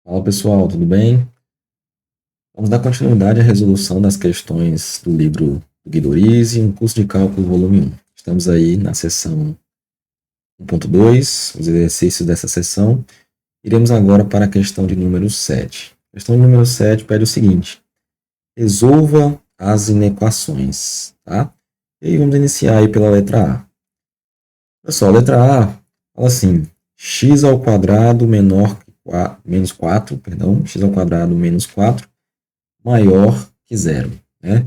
Fala pessoal, tudo bem? Vamos dar continuidade à resolução das questões do livro do Guido Rizzi, um curso de cálculo volume 1. Estamos aí na seção 1.2, os exercícios dessa seção. Iremos agora para a questão de número 7. A questão de número 7 pede o seguinte: resolva as inequações, tá? E aí vamos iniciar aí pela letra A. Pessoal, a letra A fala assim: x ao quadrado menos 4, perdão, x ao quadrado menos 4 maior que zero, né?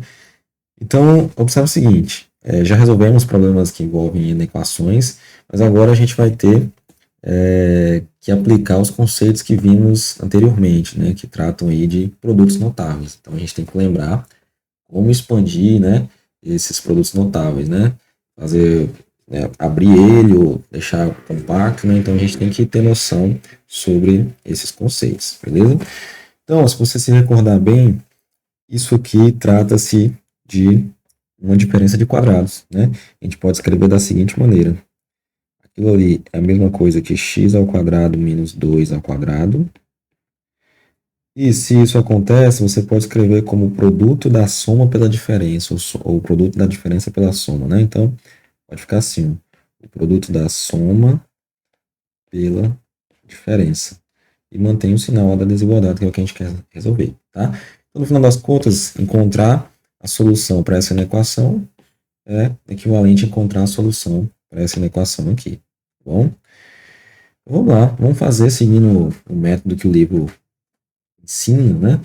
Então, observe o seguinte, já resolvemos problemas que envolvem inequações, mas agora a gente vai ter que aplicar os conceitos que vimos anteriormente, né, que tratam aí de produtos notáveis. Então, a gente tem que lembrar como expandir, né, esses produtos notáveis, né, fazer, abrir ele ou deixar compacto, né, então a gente tem que ter noção sobre esses conceitos, beleza? Então, se você se recordar bem, isso aqui trata-se de uma diferença de quadrados, né? A gente pode escrever da seguinte maneira. Aquilo ali é a mesma coisa que x ao quadrado menos 2 ao quadrado. E se isso acontece, você pode escrever como o produto da soma pela diferença, ou o produto da diferença pela soma, né? Então, pode ficar assim, o produto da soma pela diferença. E mantém o sinal da desigualdade, que é o que a gente quer resolver, tá? Então, no final das contas, encontrar a solução para essa equação é equivalente a encontrar a solução para essa equação aqui, tá bom? Vamos lá, vamos fazer seguindo o método que o livro ensina, né?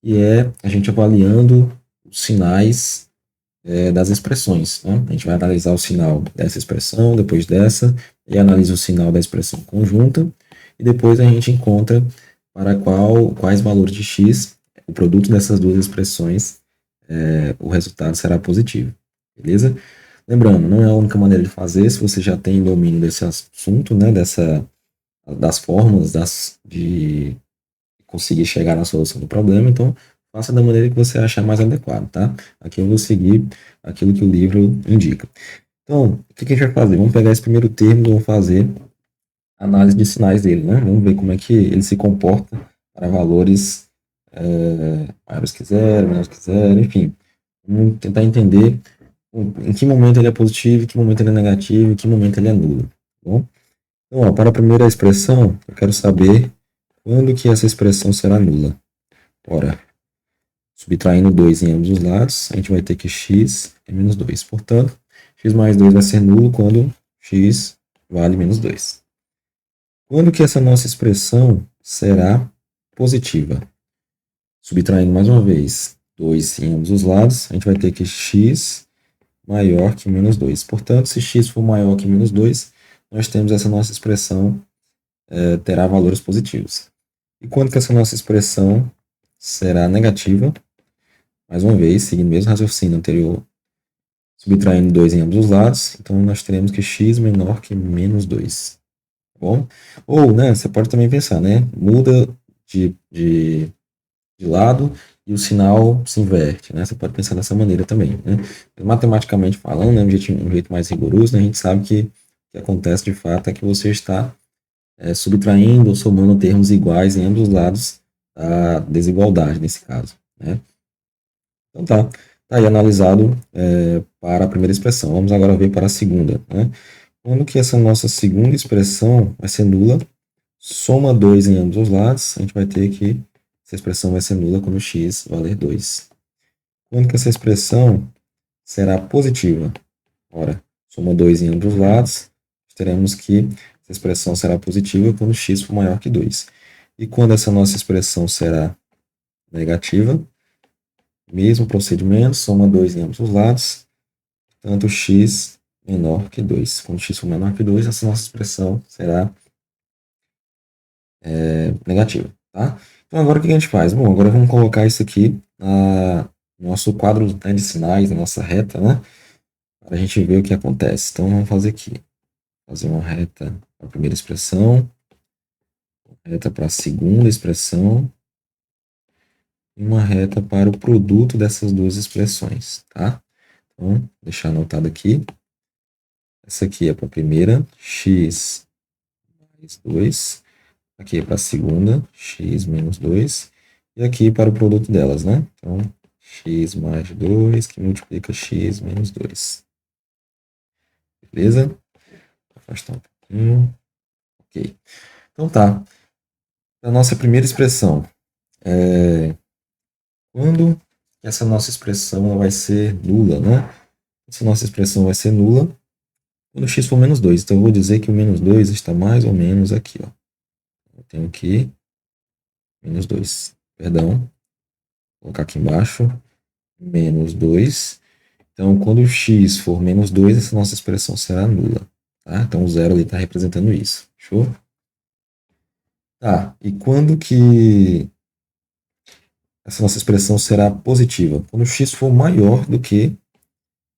E é a gente avaliando os sinais das expressões, né? A gente vai analisar o sinal dessa expressão, depois dessa, e analisa o sinal da expressão conjunta, e depois a gente encontra para quais valores de x, o produto dessas duas expressões, o resultado será positivo, beleza? Lembrando, não é a única maneira de fazer, se você já tem domínio desse assunto, né, das fórmulas, de conseguir chegar na solução do problema, então faça da maneira que você achar mais adequado, tá? Aqui eu vou seguir aquilo que o livro indica. Então, o que a gente vai fazer? Vamos pegar esse primeiro termo e vamos fazer análise de sinais dele, né? Vamos ver como é que ele se comporta para valores maiores que zero, menores que zero, enfim. Vamos tentar entender em que momento ele é positivo, em que momento ele é negativo, em que momento ele é nulo. Tá bom? Então, ó, para a primeira expressão, eu quero saber quando que essa expressão será nula. Ora, subtraindo 2 em ambos os lados, a gente vai ter que x é menos 2. Portanto, x mais 2 vai ser nulo quando x vale menos 2. Quando que essa nossa expressão será positiva? Subtraindo mais uma vez 2 em ambos os lados, a gente vai ter que x maior que menos 2. Portanto, se x for maior que menos 2, nós temos essa nossa expressão terá valores positivos. E quando que essa nossa expressão será negativa? Mais uma vez, seguindo o mesmo raciocínio anterior, subtraindo 2 em ambos os lados, então nós teremos que x menor que menos 2. Tá bom? Ou, né, você pode também pensar, né, muda de lado e o sinal se inverte, né? Você pode pensar dessa maneira também, né? Matematicamente falando, né, um jeito mais rigoroso, né, a gente sabe que o que acontece de fato é que você está subtraindo ou somando termos iguais em ambos os lados da desigualdade, nesse caso, né? Então tá aí analisado para a primeira expressão. Vamos agora ver para a segunda, né? Quando que essa nossa segunda expressão vai ser nula, soma 2 em ambos os lados, a gente vai ter que essa expressão vai ser nula quando x valer 2. Quando que essa expressão será positiva? Ora, soma 2 em ambos os lados, teremos que essa expressão será positiva quando x for maior que 2. E quando essa nossa expressão será negativa, mesmo procedimento, soma 2 em ambos os lados, tanto x menor que 2. Quando x for menor que 2, essa nossa expressão será negativa. Tá? Então agora o que a gente faz? Bom, agora vamos colocar isso aqui no nosso quadro, né, de sinais, na nossa reta, né? Para a gente ver o que acontece. Então vamos fazer aqui. Fazer uma reta para a primeira expressão, reta para a segunda expressão, e uma reta para o produto dessas duas expressões, tá? Então, deixar anotado aqui. Essa aqui é para a primeira, x mais 2. aqui para a segunda, x menos 2, e aqui para o produto delas, né? Então, x mais 2 que multiplica x menos 2. Beleza? Vou afastar um pouquinho. Ok. Então tá. A nossa primeira expressão. Quando essa nossa expressão vai ser nula, né? Essa nossa expressão vai ser nula quando x for menos 2. Então, eu vou dizer que o menos 2 está mais ou menos aqui, ó. Eu tenho aqui menos 2. Perdão. Vou colocar aqui embaixo. Menos 2. Então, quando o x for menos 2, essa nossa expressão será nula. Tá? Então, o zero ali está representando isso. Show? Tá. E quando que essa nossa expressão será positiva? Quando o x for maior do que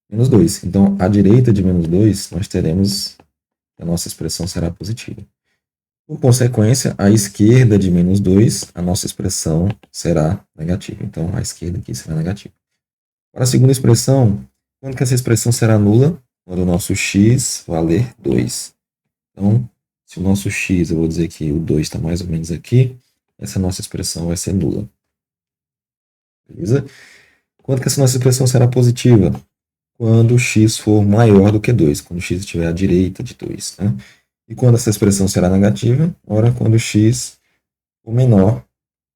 menos 2. Então, à direita de menos 2, nós teremos que a nossa expressão será positiva. Por consequência, à esquerda de menos 2, a nossa expressão será negativa. Então, a esquerda aqui será negativa. Para a segunda expressão, quando que essa expressão será nula? Quando o nosso x valer 2. Então, se o nosso x, eu vou dizer que o 2 está mais ou menos aqui, essa nossa expressão vai ser nula. Beleza? Quando que essa nossa expressão será positiva? Quando o x for maior do que 2, quando o x estiver à direita de 2. Né? E quando essa expressão será negativa? Ora, quando o x for menor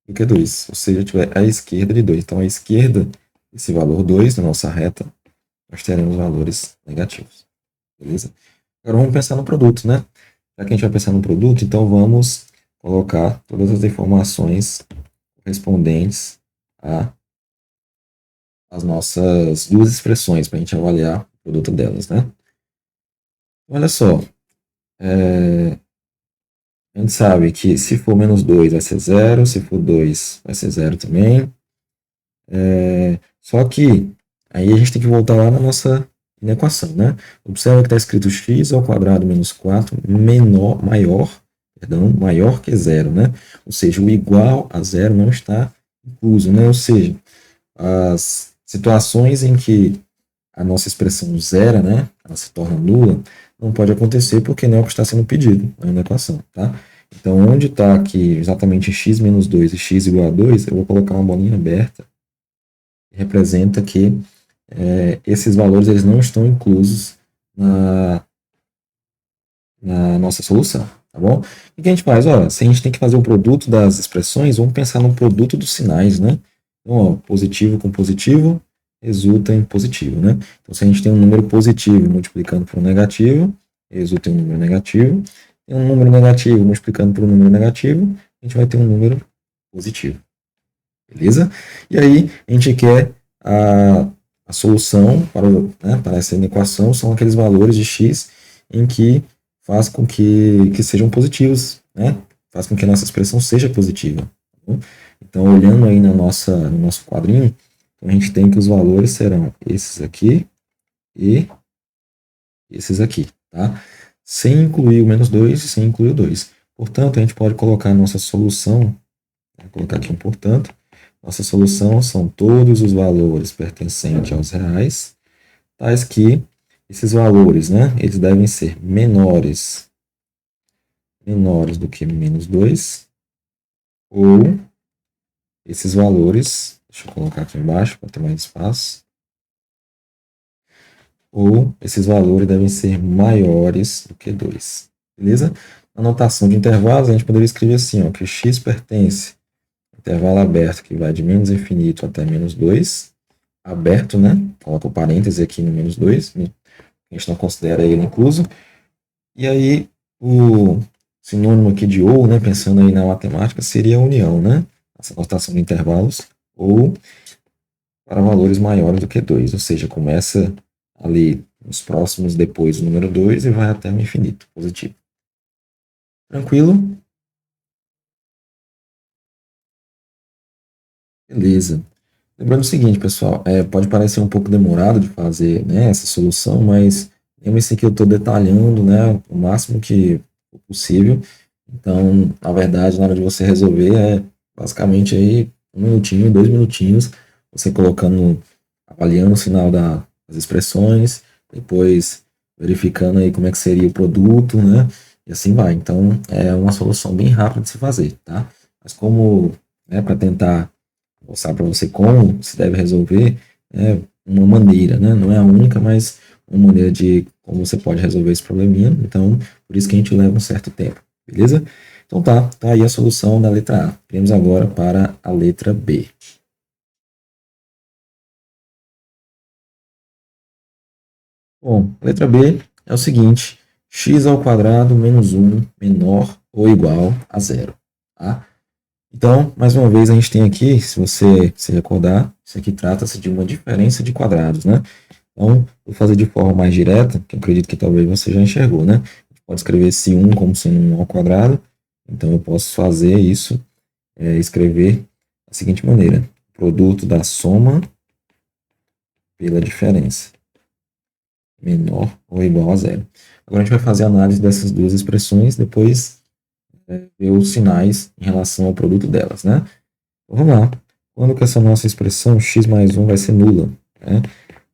do que 2, ou seja, estiver à esquerda de 2. Então, à esquerda desse valor 2, na nossa reta, nós teremos valores negativos. Beleza? Agora vamos pensar no produto, né? Já que a gente vai pensar no produto, então vamos colocar todas as informações correspondentes às nossas duas expressões para a gente avaliar o produto delas, né? Olha só, a gente sabe que se for menos 2 vai ser 0, se for 2 vai ser 0 também. Só que aí a gente tem que voltar lá na nossa equação, né? Observa que está escrito x ao quadrado menos 4 maior que zero, né? Ou seja, o igual a zero não está incluso, né? Ou seja, as situações em que a nossa expressão zera, né? Ela se torna nula, não pode acontecer porque não é o que está sendo pedido na equação, tá? Então, onde está aqui exatamente x menos 2 e x igual a 2, eu vou colocar uma bolinha aberta que representa que esses valores eles não estão inclusos na nossa solução, tá bom? O que a gente faz? Ó, se a gente tem que fazer o produto das expressões, vamos pensar no produto dos sinais, né? Então, ó, positivo com positivo resulta em positivo, né? Então, se a gente tem um número positivo multiplicando por um negativo, resulta em um número negativo. Tem um número negativo multiplicando por um número negativo, a gente vai ter um número positivo. Beleza? E aí, a gente quer a solução para essa equação, são aqueles valores de x em que faz com que sejam positivos, né? Faz com que a nossa expressão seja positiva. Tá? Então, olhando aí no nosso quadrinho, a gente tem que os valores serão esses aqui e esses aqui, tá? Sem incluir o menos 2 e sem incluir o 2. Portanto, a gente pode colocar a nossa solução, vou colocar aqui um portanto, nossa solução são todos os valores pertencentes aos reais, tais que esses valores, né, eles devem ser menores do que menos 2, ou esses valores, deixa eu colocar aqui embaixo para ter mais espaço, ou esses valores devem ser maiores do que 2. Beleza? Na notação de intervalos, a gente poderia escrever assim, ó, que x pertence ao intervalo aberto, que vai de menos infinito até menos 2, aberto, né? Coloca o parêntese aqui no menos 2, a gente não considera ele incluso. E aí, o sinônimo aqui de ou, né, pensando aí na matemática, seria a união, né? Essa notação de intervalos, ou para valores maiores do que 2, ou seja, começa ali nos próximos depois do número 2 e vai até o infinito, positivo. Tranquilo? Beleza. Lembrando o seguinte, pessoal, pode parecer um pouco demorado de fazer, né, essa solução, mas lembre-se que eu estou detalhando, né, o máximo que possível. Então, na verdade, na hora de você resolver, basicamente aí 1 minutinho, 2 minutinhos, você colocando, avaliando o sinal das expressões, depois verificando aí como é que seria o produto, né, E assim vai. Então, é uma solução bem rápida de se fazer, tá? Mas como, né, para tentar mostrar para você como se deve resolver, é uma maneira, né? Não é a única, mas uma maneira de como você pode resolver esse probleminha. Então, por isso que a gente leva um certo tempo, beleza? Então tá aí a solução da letra A. Vamos agora para a letra B. Bom, a letra B é o seguinte: x ao quadrado menos 1 menor ou igual a zero. Tá? Então, mais uma vez, a gente tem aqui, se você se recordar, isso aqui trata-se de uma diferença de quadrados, né? Então, vou fazer de forma mais direta, que eu acredito que talvez você já enxergou, né? A gente pode escrever esse 1 como sendo 1 ao quadrado, então eu posso fazer isso, escrever da seguinte maneira: produto da soma pela diferença, menor ou igual a zero. Agora a gente vai fazer a análise dessas duas expressões, depois ver os sinais em relação ao produto delas, né? Então, vamos lá. Quando que essa nossa expressão x mais 1 vai ser nula? Né?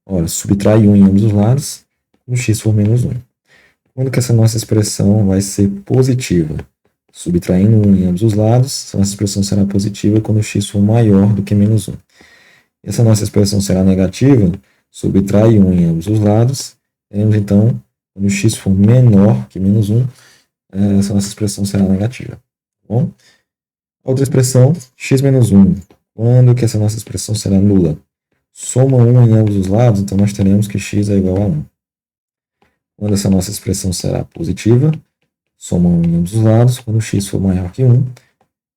Ora, subtrai 1 em ambos os lados, quando x for menos 1. Quando que essa nossa expressão vai ser positiva? Subtraindo 1 em ambos os lados, essa nossa expressão será positiva quando x for maior do que menos 1. E essa nossa expressão será negativa, subtrai 1 em ambos os lados, teremos então, quando x for menor que menos 1, essa nossa expressão será negativa. Tá bom? Outra expressão, x menos 1. Quando que essa nossa expressão será nula? Soma 1 em ambos os lados, então nós teremos que x é igual a 1. Quando essa nossa expressão será positiva, soma 1 em ambos os lados, quando x for maior que 1.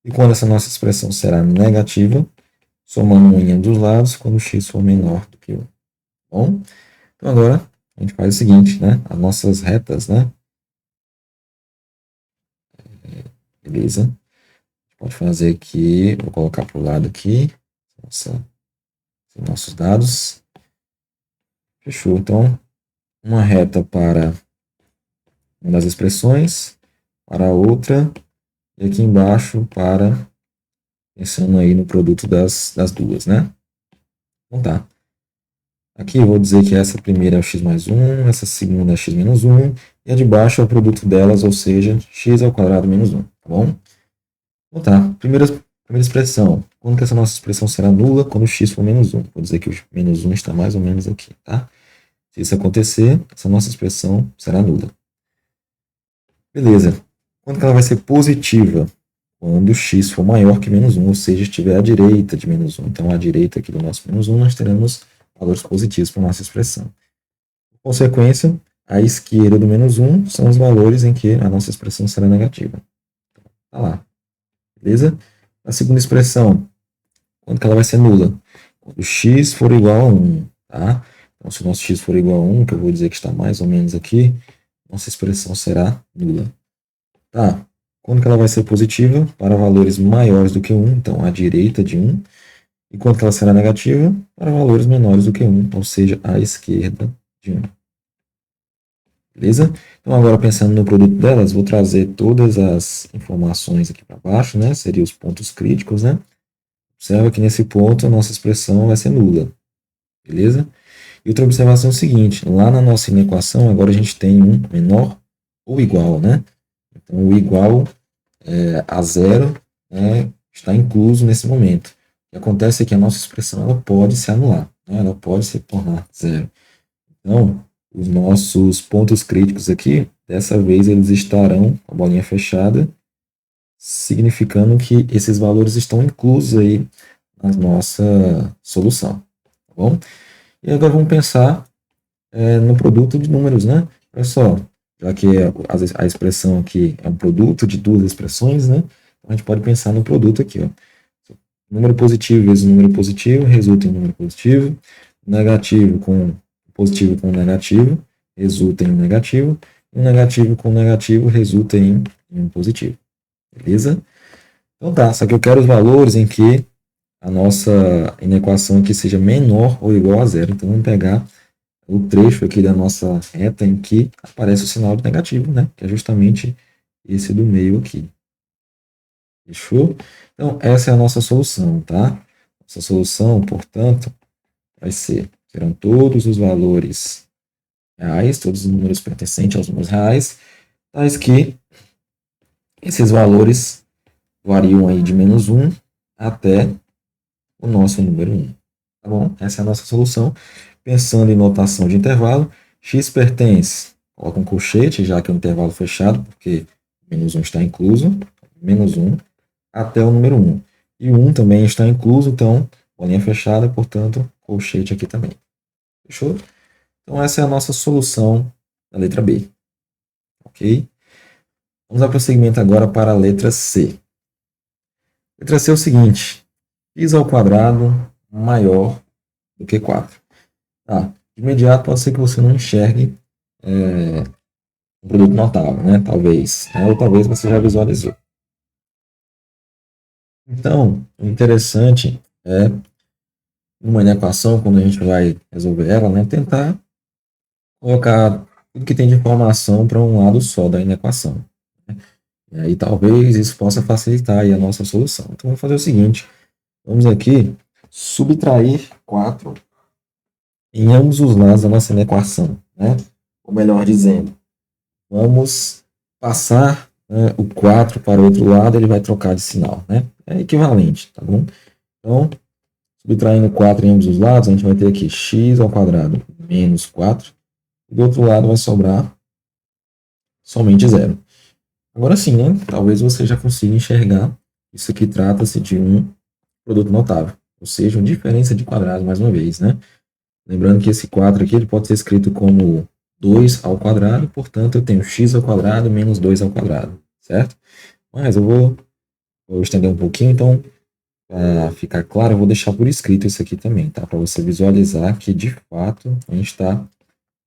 E quando essa nossa expressão será negativa, soma 1 em ambos os lados, quando x for menor do que 1. Bom? Então agora a gente faz o seguinte, né? As nossas retas, né? Beleza? Pode fazer aqui, vou colocar para o lado aqui, nossos dados. Fechou. Então, uma reta para uma das expressões, para a outra, e aqui embaixo para, pensando aí no produto das duas, né? Então tá. Aqui eu vou dizer que essa primeira é o x mais 1, essa segunda é x menos 1, e a de baixo é o produto delas, ou seja, x ao quadrado menos 1, tá bom? Então tá, primeira expressão. Quando que essa nossa expressão será nula? Quando x for menos 1. Vou dizer que o menos 1 está mais ou menos aqui, tá? Se isso acontecer, essa nossa expressão será nula. Beleza. Quando que ela vai ser positiva? Quando x for maior que menos 1, ou seja, estiver à direita de menos 1. Então, à direita aqui do nosso menos 1, nós teremos valores positivos para a nossa expressão. Por consequência, à esquerda do menos 1 são os valores em que a nossa expressão será negativa. Tá lá. Beleza? A segunda expressão, quando que ela vai ser nula? Quando x for igual a 1. Tá? Então, se o nosso x for igual a 1, que eu vou dizer que está mais ou menos aqui, nossa expressão será nula. Tá? Quando que ela vai ser positiva? Para valores maiores do que 1, então à direita de 1. E quando que ela será negativa? Para valores menores do que 1, ou seja, à esquerda de 1. Beleza? Então, agora pensando no produto delas, vou trazer todas as informações aqui para baixo, né? Seriam os pontos críticos, né? Observa que nesse ponto a nossa expressão vai ser nula. Beleza? E outra observação é o seguinte, lá na nossa inequação, agora a gente tem um menor ou igual, né? Então, o igual a zero, né, está incluso nesse momento. O que acontece é que a nossa expressão ela pode se anular, né? Ela pode se tornar zero. Então, os nossos pontos críticos aqui, dessa vez eles estarão com a bolinha fechada, significando que esses valores estão inclusos aí na nossa solução, tá bom? E agora vamos pensar no produto de números, né? Olha só, já que a expressão aqui é um produto de duas expressões, né? Então a gente pode pensar no produto aqui, ó. Número positivo vezes número positivo resulta em número positivo, positivo com negativo resulta em negativo, e negativo com negativo resulta em um positivo. Beleza? Então tá, só que eu quero os valores em que a nossa inequação aqui seja menor ou igual a zero. Então vamos pegar o trecho aqui da nossa reta em que aparece o sinal de negativo, né? Que é justamente esse do meio aqui. Fechou? Então, essa é a nossa solução, tá? Nossa solução, portanto, serão todos os valores reais, todos os números pertencentes aos números reais, tais que esses valores variam aí de -1 até o nosso número 1. Tá bom? Essa é a nossa solução. Pensando em notação de intervalo, x pertence, coloca um colchete, já que é um intervalo fechado, porque -1 está incluso, -1 até o número 1. E o 1 também está incluso, então, bolinha fechada, portanto, colchete aqui também. Fechou? Então, essa é a nossa solução da letra B. Ok? Vamos dar prosseguimento agora para a letra C. Letra C é o seguinte: x ao quadrado maior do que 4. Tá? De imediato, pode ser que você não enxergue um produto notável, né? Talvez. Ou talvez você já visualizou. Então, o interessante é, numa equação, quando a gente vai resolver ela, né, tentar colocar tudo que tem de informação para um lado só da equação. Né? E aí talvez isso possa facilitar aí a nossa solução. Então, vamos fazer o seguinte. Vamos aqui subtrair 4 em ambos os lados da nossa equação. Né? Ou melhor dizendo, vamos passar, né, o 4 para o outro lado, ele vai trocar de sinal. Né? É equivalente, tá bom? Então, subtraindo 4 em ambos os lados, a gente vai ter aqui x ao quadrado menos 4. E do outro lado vai sobrar somente 0. Agora sim, né? Talvez você já consiga enxergar. Isso aqui trata-se de um produto notável. Ou seja, uma diferença de quadrados, mais uma vez, né? Lembrando que esse 4 aqui ele pode ser escrito como 2 ao quadrado. Portanto, eu tenho x ao quadrado menos 2 ao quadrado. Certo? Mas eu vou estender um pouquinho, então, para ficar claro, eu vou deixar por escrito isso aqui também, tá? Para você visualizar que, de fato, a gente está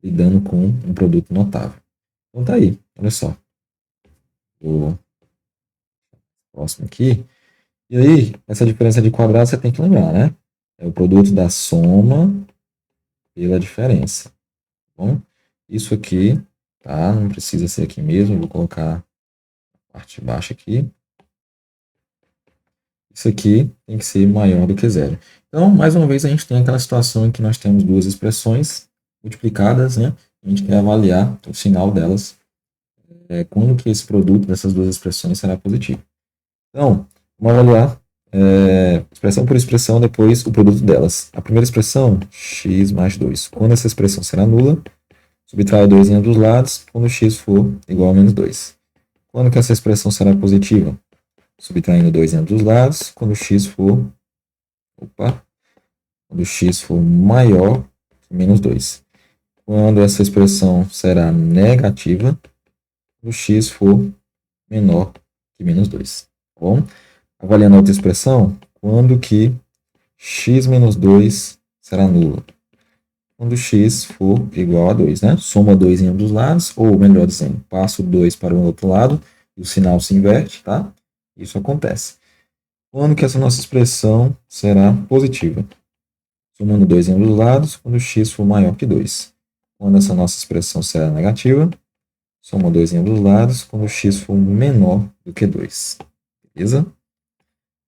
lidando com um produto notável. Então tá aí, olha só. O próximo aqui. E aí, essa diferença de quadrado você tem que lembrar, né? É o produto da soma pela diferença. Tá bom? Isso aqui, tá? Não precisa ser aqui mesmo, vou colocar a parte baixa aqui. Isso aqui tem que ser maior do que zero. Então, mais uma vez, a gente tem aquela situação em que nós temos duas expressões multiplicadas, né? A gente quer avaliar o sinal delas, quando que esse produto dessas duas expressões será positivo. Então, vamos avaliar expressão por expressão, depois o produto delas. A primeira expressão, x mais 2. Quando essa expressão será nula, subtrai 2 em ambos os lados, quando x for igual a menos 2. Quando que essa expressão será positiva? Subtraindo 2 em ambos os lados, quando x for maior que menos 2. Quando essa expressão será negativa, quando x for menor que menos 2. Tá bom? Avaliando a outra expressão, quando que x menos 2 será nulo? Quando x for igual a 2, né? Soma 2 em ambos os lados, ou melhor dizendo, passo 2 para o outro lado e o sinal se inverte, tá? Isso acontece. Quando que essa nossa expressão será positiva? Somando 2 em ambos os lados, quando x for maior que 2. Quando essa nossa expressão será negativa, soma 2 em ambos os lados, quando x for menor do que 2. Beleza?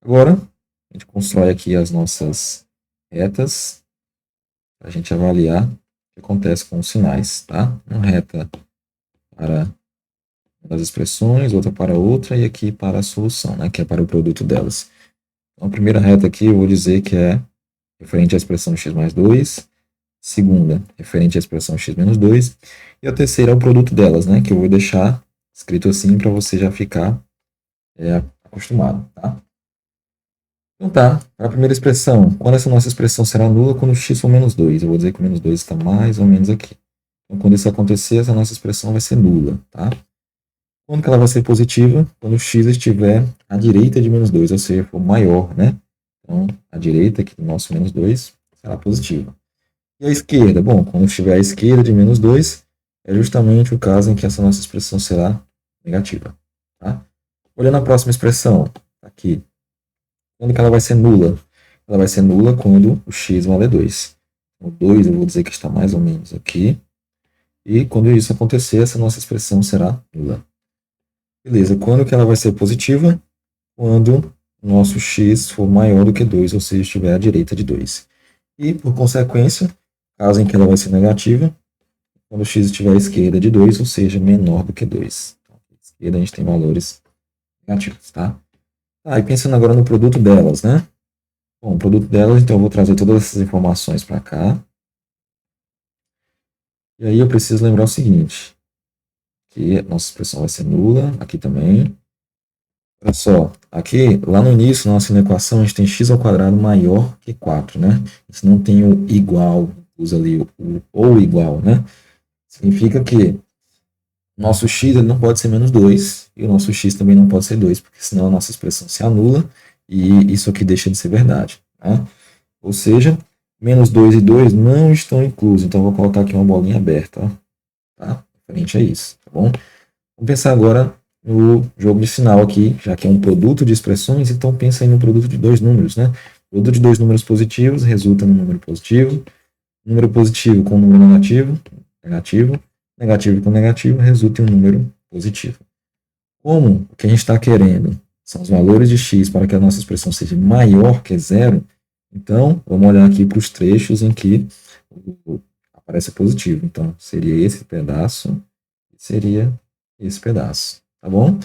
Agora, a gente constrói aqui as nossas retas para a gente avaliar o que acontece com os sinais, tá? Uma reta para uma das expressões, outra para outra, e aqui para a solução, né? Que é para o produto delas. Então, a primeira reta aqui eu vou dizer que é referente à expressão x mais 2, segunda, referente à expressão x menos 2, e a terceira é o produto delas, né? Que eu vou deixar escrito assim para você já ficar acostumado, tá? Então tá, para a primeira expressão, quando essa nossa expressão será nula, quando x for menos 2. Eu vou dizer que o menos 2 está mais ou menos aqui. Então, quando isso acontecer, essa nossa expressão vai ser nula, tá? Quando que ela vai ser positiva? Quando x estiver à direita de menos 2, ou seja, for maior, né? Então, a direita aqui do nosso menos 2 será positiva. E a esquerda? Bom, quando estiver à esquerda de menos 2, é justamente o caso em que essa nossa expressão será negativa. Tá? Olhando a próxima expressão, aqui. Quando que ela vai ser nula? Ela vai ser nula quando o x vale 2. O 2 eu vou dizer que está mais ou menos aqui. E quando isso acontecer, essa nossa expressão será nula. Beleza, quando que ela vai ser positiva? Quando o nosso x for maior do que 2, ou seja, estiver à direita de 2. E, por consequência, caso em que ela vai ser negativa, quando x estiver à esquerda de 2, ou seja, menor do que 2. Tá esquerda a gente tem valores negativos, tá? Tá, e pensando agora no produto delas, né? Bom, o produto delas, então eu vou trazer todas essas informações para cá. E aí eu preciso lembrar o seguinte, que a nossa expressão vai ser nula, aqui também. Olha só, aqui, lá no início, na nossa equação, a gente tem x ao quadrado maior que 4, né? Se não tem o igual, usa ali o ou igual, né? Significa que nosso x ele não pode ser menos 2 e o nosso x também não pode ser 2, porque senão a nossa expressão se anula e isso aqui deixa de ser verdade. Né? Ou seja, menos 2 e 2 não estão inclusos, então eu vou colocar aqui uma bolinha aberta, ó, tá? Frente a isso, tá bom? Vamos pensar agora no jogo de sinal aqui, já que é um produto de expressões, então pensa aí no produto de dois números, né? O produto de dois números positivos resulta no número positivo, número positivo com número negativo, negativo, negativo com negativo resulta em um número positivo. Como o que a gente está querendo são os valores de x para que a nossa expressão seja maior que zero, então vamos olhar aqui para os trechos em que aparece positivo. Então seria esse pedaço, seria esse pedaço, tá bom?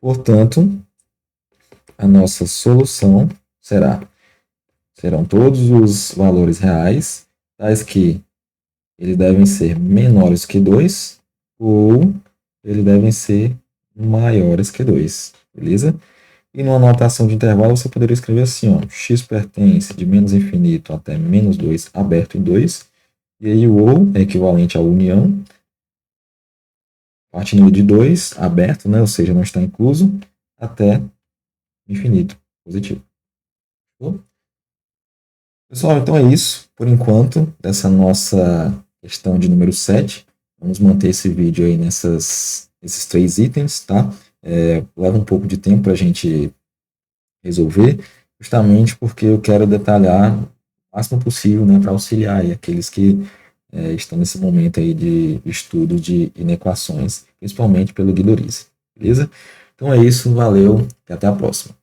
Portanto, a nossa solução serão todos os valores reais, tais que eles devem ser menores que 2 ou eles devem ser maiores que 2, beleza? E numa notação de intervalo você poderia escrever assim, ó, x pertence de menos infinito até menos 2 aberto em 2, e aí o ou é equivalente à união, partindo de 2 aberto, né, ou seja, não está incluso, até infinito positivo. Bom? Pessoal, então é isso, por enquanto, dessa nossa questão de número 7. Vamos manter esse vídeo aí nesses 3 itens, tá? Leva um pouco de tempo para a gente resolver, justamente porque eu quero detalhar o máximo possível, né, para auxiliar aí aqueles que estão nesse momento aí de estudo de inequações, principalmente pelo Guidorize, beleza? Então é isso, valeu e até a próxima.